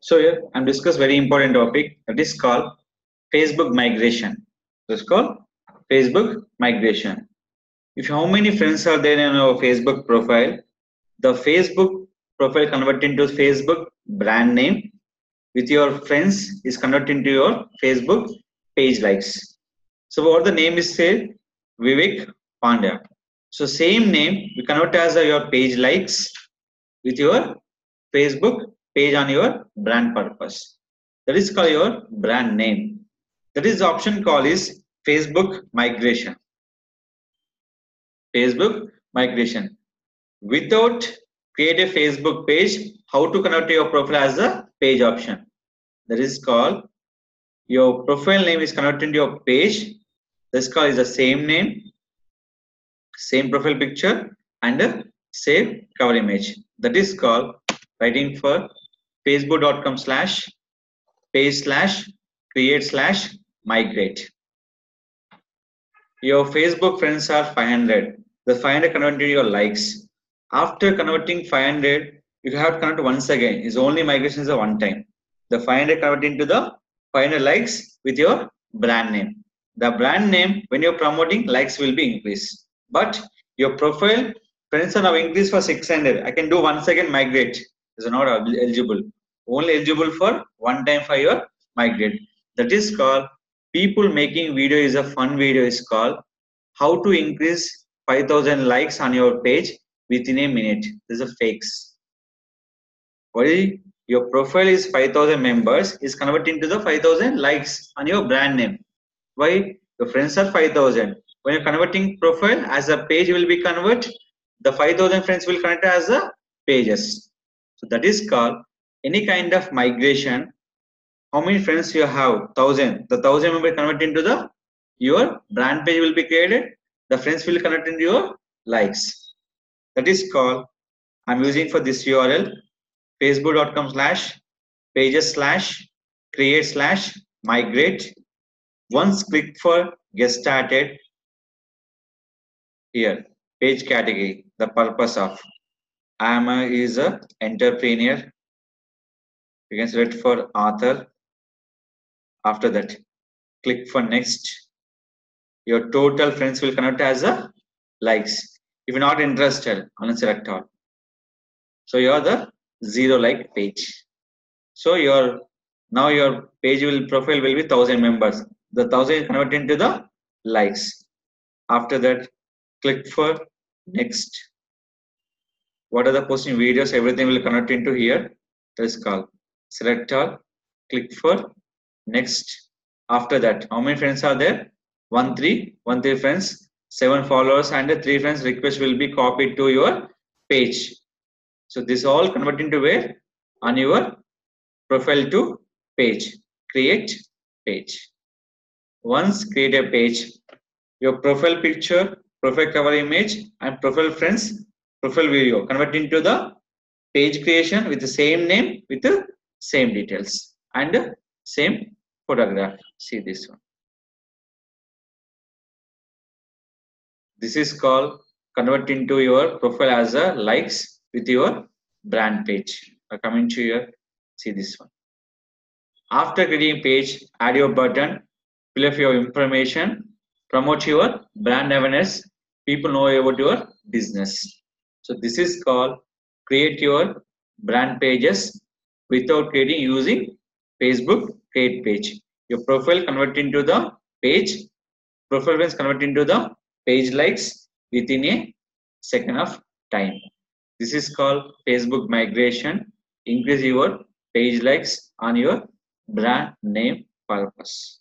So here I'm discuss very important topic that is called Facebook migration. That's called Facebook migration. If how many friends are there in your Facebook profile, the Facebook profile convert into Facebook brand name with your friends is converted into your Facebook page likes. So what the name is said Vivek Pandya. So same name we convert as your page likes with your Facebook page on your brand purpose. That is called your brand name. That is the option called is Facebook migration. Facebook migration. Without create a Facebook page, how to connect your profile as a page option. That is called your profile name is connected to your page. This call is the same name, same profile picture, and a save cover image. That is called writing for facebook.com/page/create/migrate. Your Facebook friends are 500. The 500 converted to your likes. After converting 500, you have to connect once again. Is only migration is a one time. The 500 converted into the 500 likes with your brand name. The brand name, when you're promoting, likes will be increased. But your profile friends are now increased for 600. I can do once again migrate. Is not eligible. Only eligible for one time for your migrate. That is called people making video is a fun video is called how to increase 5,000 likes on your page within a minute. This is a fakes. Why your profile is 5,000 members is converted into the 5,000 likes on your brand name. Why your friends are 5,000. When you're converting profile as a page will be convert, the 5,000 friends will connect as a pages. So that is called any kind of migration. How many friends you have? 1,000. The 1,000 will be converted into the your brand page will be created. The friends will connect into your likes. That is called. I'm using for this URL facebook.com/pages/create/migrate. Once click for get started. Here page category. The purpose of I am is a entrepreneur. You can select for author. After that, click for next. Your total friends will connect as a likes. If you're not interested, unselect all. So you're the 0 like page. So your now your page will profile will be 1,000 members. The 1,000 is converted into the likes. After that, click for next. What are the posting videos? Everything will connect into here. That is called select all. Click for next. After that, how many friends are there? 13 friends, 7 followers, and 3 friends request will be copied to your page. So this all convert into where? On your profile to page. Create page. Once create a page, your profile picture, profile cover image, and profile friends, profile video convert into the page creation with the same name, with the same details and same photograph. See this one. This is called convert into your profile as a likes with your brand page. Coming to here, see this one. After creating page, add your button, fill up your information, promote your brand awareness. People know about your business. So this is called create your brand pages without creating using Facebook create page. Your profile convert into the page, profile friends convert into the page likes within a second of time. This is called Facebook migration. Increase your page likes on your brand name purpose.